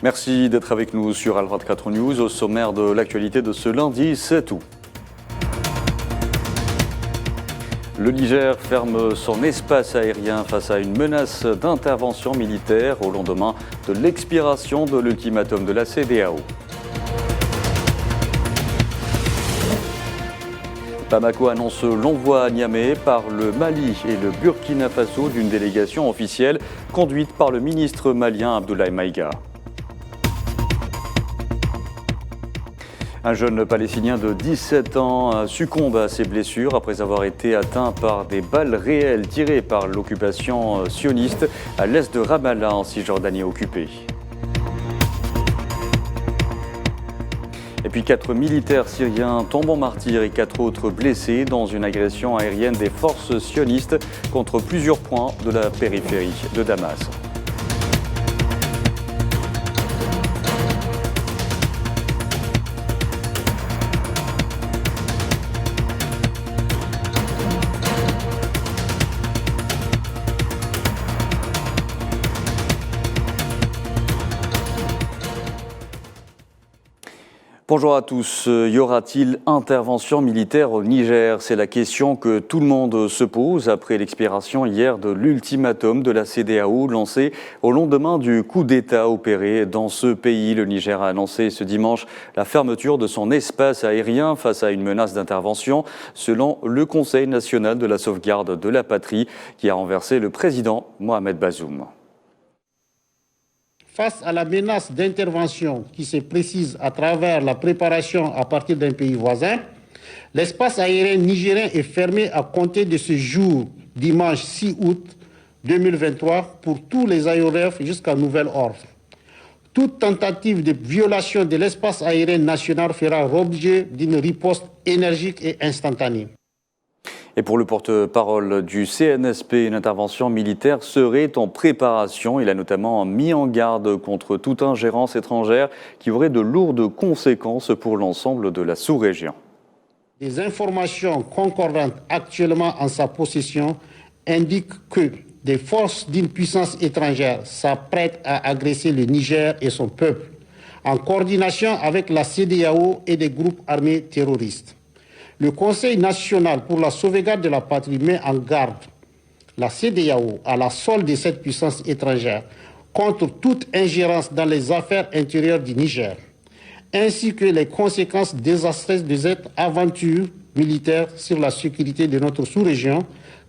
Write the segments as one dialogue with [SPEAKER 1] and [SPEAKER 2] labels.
[SPEAKER 1] Merci d'être avec nous sur Al 24 News. Au sommaire de l'actualité de ce lundi 7 août. Le Niger ferme son espace aérien face à une menace d'intervention militaire au lendemain de l'expiration de l'ultimatum de la CEDEAO. Bamako annonce l'envoi à Niamey par le Mali et le Burkina Faso d'une délégation officielle conduite par le ministre malien Abdoulaye Maïga. Un jeune Palestinien de 17 ans succombe à ses blessures après avoir été atteint par des balles réelles tirées par l'occupation sioniste à l'est de Ramallah en Cisjordanie occupée. Et puis 4 militaires syriens tombent en martyrs et 4 autres blessés dans une agression aérienne des forces sionistes contre plusieurs points de la périphérie de Damas. Bonjour à tous. Y aura-t-il intervention militaire au Niger? C'est la question que tout le monde se pose après l'expiration hier de l'ultimatum de la CEDEAO lancé au lendemain du coup d'État opéré dans ce pays. Le Niger a annoncé ce dimanche la fermeture de son espace aérien face à une menace d'intervention, selon le Conseil national de la sauvegarde de la patrie qui a renversé le président Mohamed Bazoum.
[SPEAKER 2] Face à la menace d'intervention qui se précise à travers la préparation à partir d'un pays voisin, l'espace aérien nigérien est fermé à compter de ce jour, dimanche 6 août 2023, pour tous les aéronefs jusqu'à nouvel ordre. Toute tentative de violation de l'espace aérien national fera l'objet d'une riposte énergique et instantanée.
[SPEAKER 1] Et pour le porte-parole du CNSP, une intervention militaire serait en préparation. Il a notamment mis en garde contre toute ingérence étrangère qui aurait de lourdes conséquences pour l'ensemble de la sous-région.
[SPEAKER 2] Des informations concordantes actuellement en sa possession indiquent que des forces d'une puissance étrangère s'apprêtent à agresser le Niger et son peuple, en coordination avec la CEDEAO et des groupes armés terroristes. Le Conseil national pour la sauvegarde de la patrie met en garde la CEDEAO à la solde de cette puissance étrangère contre toute ingérence dans les affaires intérieures du Niger, ainsi que les conséquences désastreuses de cette aventure militaire sur la sécurité de notre sous-région,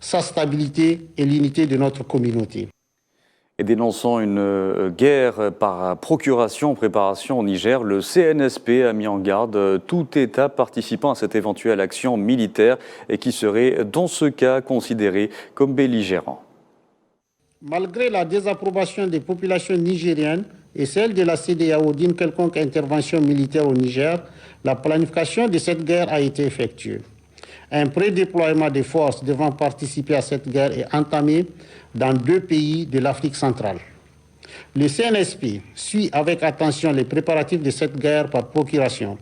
[SPEAKER 2] sa stabilité et l'unité de notre communauté.
[SPEAKER 1] Et dénonçant une guerre par procuration en préparation au Niger, le CNSP a mis en garde tout État participant à cette éventuelle action militaire et qui serait dans ce cas considéré comme belligérant.
[SPEAKER 2] Malgré la désapprobation des populations nigériennes et celle de la CEDEAO d'une quelconque intervention militaire au Niger, la planification de cette guerre a été effectuée. Un prédéploiement des forces devant participer à cette guerre est entamé dans 2 pays de l'Afrique centrale. Le CNSP suit avec attention les préparatifs de cette guerre par procuration,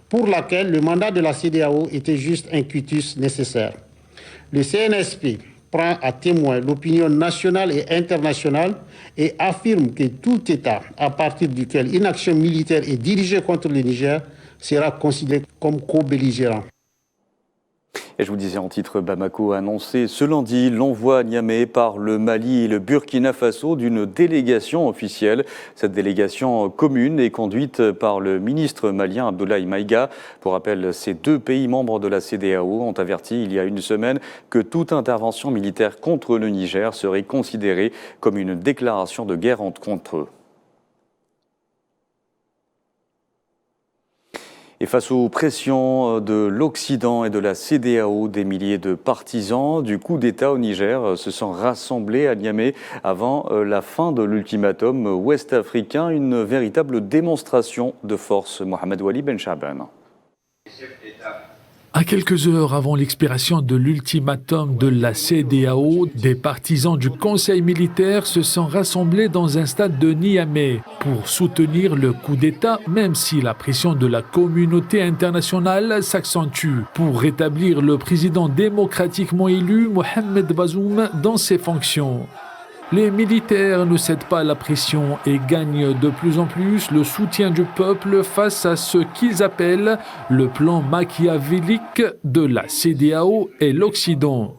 [SPEAKER 2] pour laquelle le mandat de la CEDEAO était juste un quitus nécessaire. Le CNSP prend à témoin l'opinion nationale et internationale et affirme que tout État à partir duquel une action militaire est dirigée contre le Niger sera considéré comme co-belligérant.
[SPEAKER 1] Et je vous disais en titre, Bamako a annoncé ce lundi l'envoi à Niamey par le Mali et le Burkina Faso d'une délégation officielle. Cette délégation commune est conduite par le ministre malien Abdoulaye Maïga. Pour rappel, ces 2 pays membres de la CEDEAO ont averti il y a une semaine que toute intervention militaire contre le Niger serait considérée comme une déclaration de guerre contre eux. Et face aux pressions de l'Occident et de la CEDEAO, des milliers de partisans du coup d'État au Niger se sont rassemblés à Niamey avant la fin de l'ultimatum ouest-africain, une véritable démonstration de force. Mohamed Wali Ben Chaban.
[SPEAKER 3] À quelques heures avant l'expiration de l'ultimatum de la CEDEAO, des partisans du Conseil militaire se sont rassemblés dans un stade de Niamey pour soutenir le coup d'État, même si la pression de la communauté internationale s'accentue pour rétablir le président démocratiquement élu Mohamed Bazoum dans ses fonctions. Les militaires ne cèdent pas à la pression et gagnent de plus en plus le soutien du peuple face à ce qu'ils appellent le plan machiavélique de la CEDEAO et l'Occident.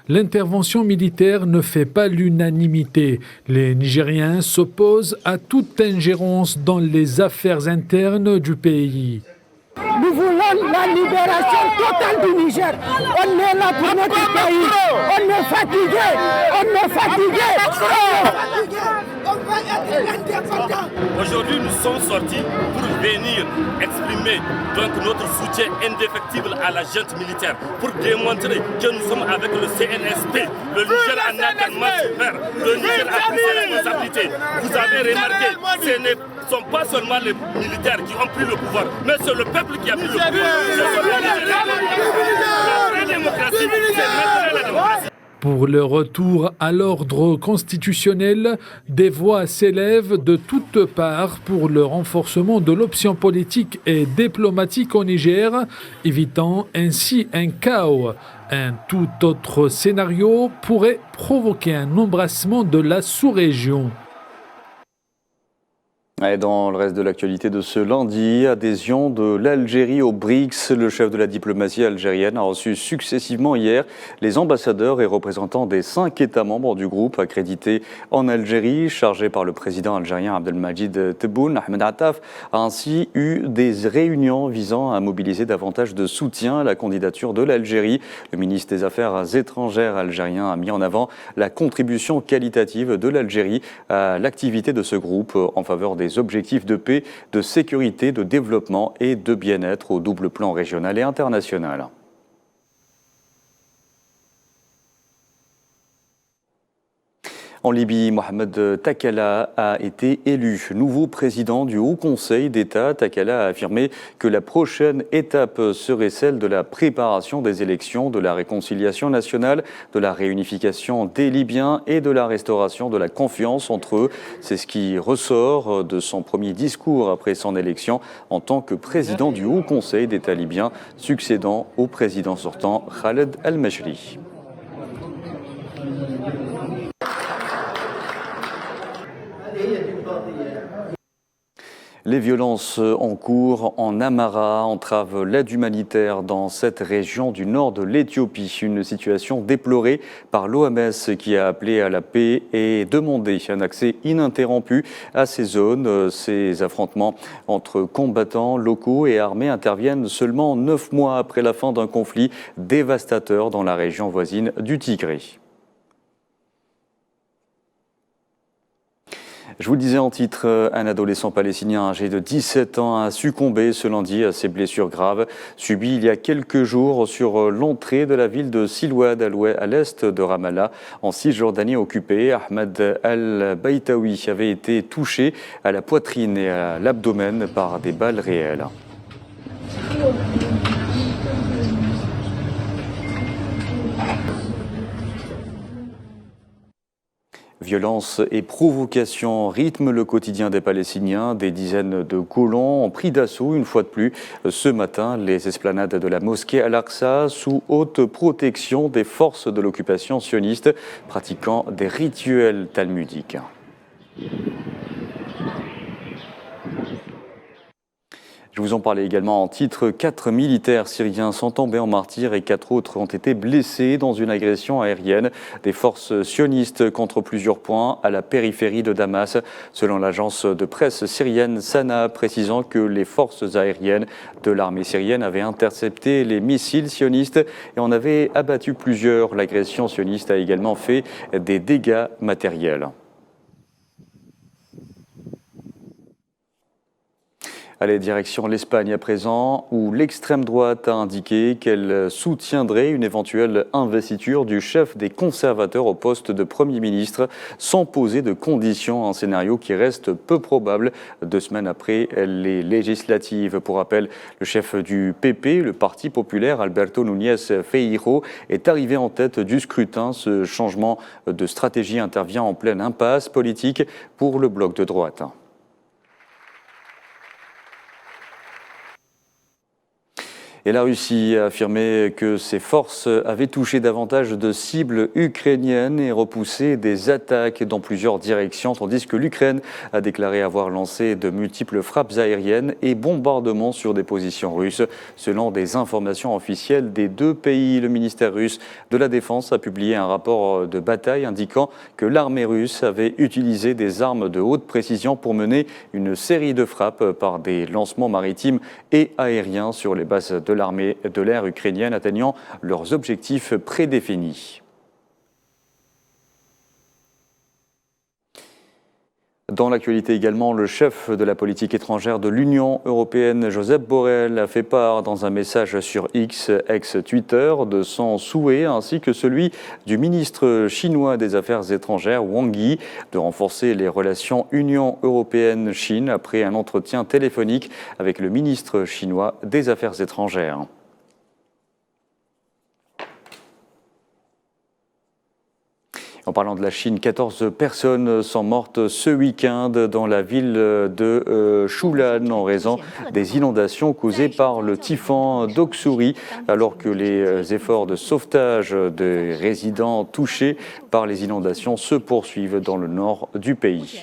[SPEAKER 3] L'intervention militaire ne fait pas l'unanimité. Les Nigériens s'opposent à toute ingérence dans les affaires internes du pays.
[SPEAKER 4] Nous voulons la libération totale du Niger. On est là pour notre pays. On est fatigué. On est fatigué. On va être indépendant.
[SPEAKER 5] Aujourd'hui, nous sommes sortis pour venir exprimer donc notre soutien indéfectible à la junte militaire, pour démontrer que nous sommes avec le CNSP. Le Niger en a tellement souffert. Le Niger a pris ses responsabilités. Vous avez remarqué, ce ne sont pas seulement les militaires qui ont pris le pouvoir, mais c'est le peuple qui a pris le pouvoir. La démocratie, c'est maintenant la démocratie.
[SPEAKER 3] Pour le retour à l'ordre constitutionnel, des voix s'élèvent de toutes parts pour le renforcement de l'option politique et diplomatique au Niger, évitant ainsi un chaos. Un tout autre scénario pourrait provoquer un embrassement de la sous-région.
[SPEAKER 1] Et dans le reste de l'actualité de ce lundi, adhésion de l'Algérie aux BRICS. Le chef de la diplomatie algérienne a reçu successivement hier les ambassadeurs et représentants des 5 États membres du groupe accrédités en Algérie. Chargé par le président algérien Abdelmadjid Tebboune, Ahmed Attaf a ainsi eu des réunions visant à mobiliser davantage de soutien à la candidature de l'Algérie. Le ministre des Affaires étrangères algérien a mis en avant la contribution qualitative de l'Algérie à l'activité de ce groupe en faveur des objectifs de paix, de sécurité, de développement et de bien-être au double plan régional et international. En Libye, Mohamed Takala a été élu nouveau président du Haut Conseil d'État. Takala a affirmé que la prochaine étape serait celle de la préparation des élections, de la réconciliation nationale, de la réunification des Libyens et de la restauration de la confiance entre eux. C'est ce qui ressort de son premier discours après son élection en tant que président du Haut Conseil d'État libyen, succédant au président sortant Khaled El-Mejri. Les violences en cours en Amhara entravent l'aide humanitaire dans cette région du nord de l'Éthiopie. Une situation déplorée par l'OMS qui a appelé à la paix et demandé un accès ininterrompu à ces zones. Ces affrontements entre combattants locaux et armés interviennent seulement 9 mois après la fin d'un conflit dévastateur dans la région voisine du Tigré. Je vous le disais en titre, un adolescent palestinien âgé de 17 ans a succombé ce lundi à ses blessures graves subies il y a quelques jours sur l'entrée de la ville de Silwad à l'est de Ramallah, en Cisjordanie occupée. Ahmed Al-Baïtaoui avait été touché à la poitrine et à l'abdomen par des balles réelles. Violence et provocation rythment le quotidien des Palestiniens. Des dizaines de colons ont pris d'assaut une fois de plus ce matin les esplanades de la mosquée Al-Aqsa sous haute protection des forces de l'occupation sioniste pratiquant des rituels talmudiques. Je vous en parlais également en titre. 4 militaires syriens sont tombés en martyrs et 4 autres ont été blessés dans une agression aérienne des forces sionistes contre plusieurs points à la périphérie de Damas, selon l'agence de presse syrienne Sana, précisant que les forces aériennes de l'armée syrienne avaient intercepté les missiles sionistes et en avaient abattu plusieurs. L'agression sioniste a également fait des dégâts matériels. Allez, direction l'Espagne à présent, où l'extrême droite a indiqué qu'elle soutiendrait une éventuelle investiture du chef des conservateurs au poste de Premier ministre sans poser de conditions, un scénario qui reste peu probable 2 semaines après les législatives. Pour rappel, le chef du PP, le Parti populaire, Alberto Núñez Feijóo, est arrivé en tête du scrutin. Ce changement de stratégie intervient en pleine impasse politique pour le bloc de droite. Et la Russie a affirmé que ses forces avaient touché davantage de cibles ukrainiennes et repoussé des attaques dans plusieurs directions, tandis que l'Ukraine a déclaré avoir lancé de multiples frappes aériennes et bombardements sur des positions russes. Selon des informations officielles des deux pays, le ministère russe de la Défense a publié un rapport de bataille indiquant que l'armée russe avait utilisé des armes de haute précision pour mener une série de frappes par des lancements maritimes et aériens sur les bases de l'armée de l'air ukrainienne, atteignant leurs objectifs prédéfinis. Dans l'actualité également, le chef de la politique étrangère de l'Union européenne, Josep Borrell, a fait part dans un message sur X, ex-Twitter, de son souhait, ainsi que celui du ministre chinois des Affaires étrangères, Wang Yi, de renforcer les relations Union européenne-Chine après un entretien téléphonique avec le ministre chinois des Affaires étrangères. En parlant de la Chine, 14 personnes sont mortes ce week-end dans la ville de Shulan en raison des inondations causées par le typhon Doksuri, alors que les efforts de sauvetage des résidents touchés par les inondations se poursuivent dans le nord du pays.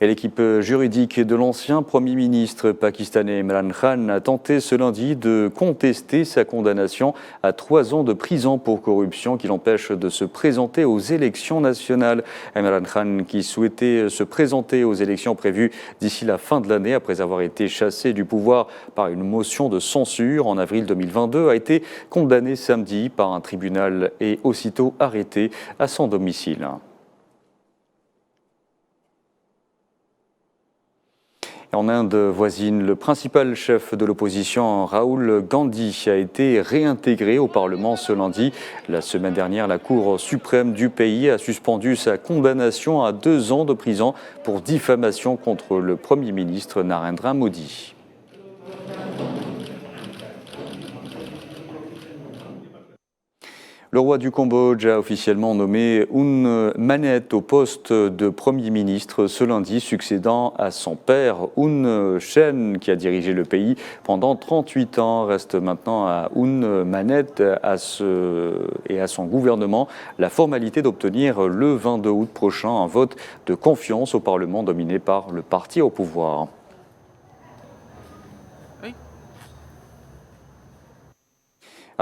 [SPEAKER 1] Et l'équipe juridique de l'ancien Premier ministre pakistanais Imran Khan a tenté ce lundi de contester sa condamnation à 3 ans de prison pour corruption qui l'empêche de se présenter aux élections nationales. Imran Khan, qui souhaitait se présenter aux élections prévues d'ici la fin de l'année après avoir été chassé du pouvoir par une motion de censure en avril 2022, a été condamné samedi par un tribunal et aussitôt arrêté à son domicile. En Inde voisine, le principal chef de l'opposition, Rahul Gandhi, a été réintégré au Parlement ce lundi. La semaine dernière, la Cour suprême du pays a suspendu sa condamnation à 2 ans de prison pour diffamation contre le Premier ministre Narendra Modi. Le roi du Cambodge a officiellement nommé Hun Manet au poste de Premier ministre ce lundi, succédant à son père Hun Sen, qui a dirigé le pays pendant 38 ans. Reste maintenant à Hun Manet et à son gouvernement la formalité d'obtenir le 22 août prochain un vote de confiance au Parlement dominé par le parti au pouvoir.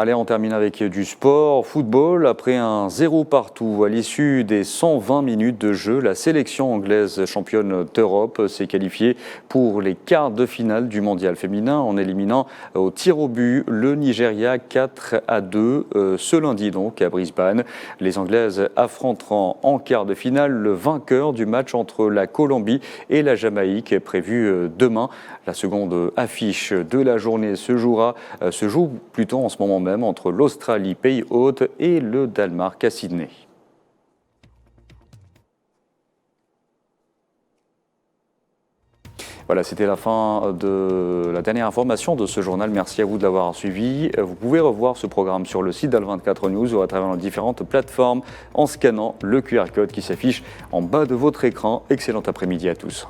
[SPEAKER 1] Allez, on termine avec du sport. Football, après un 0 partout à l'issue des 120 minutes de jeu, la sélection anglaise championne d'Europe s'est qualifiée pour les quarts de finale du mondial féminin en éliminant au tir au but le Nigeria 4-2 ce lundi donc à Brisbane. Les Anglaises affronteront en quart de finale le vainqueur du match entre la Colombie et la Jamaïque prévu demain. La seconde affiche de la journée se joue plutôt en ce moment même entre l'Australie, pays hôte, et le Danemark à Sydney. Voilà, c'était la fin de la dernière information de ce journal. Merci à vous de l'avoir suivi. Vous pouvez revoir ce programme sur le site d'Al24 News ou à travers nos différentes plateformes en scannant le QR code qui s'affiche en bas de votre écran. Excellent après-midi à tous.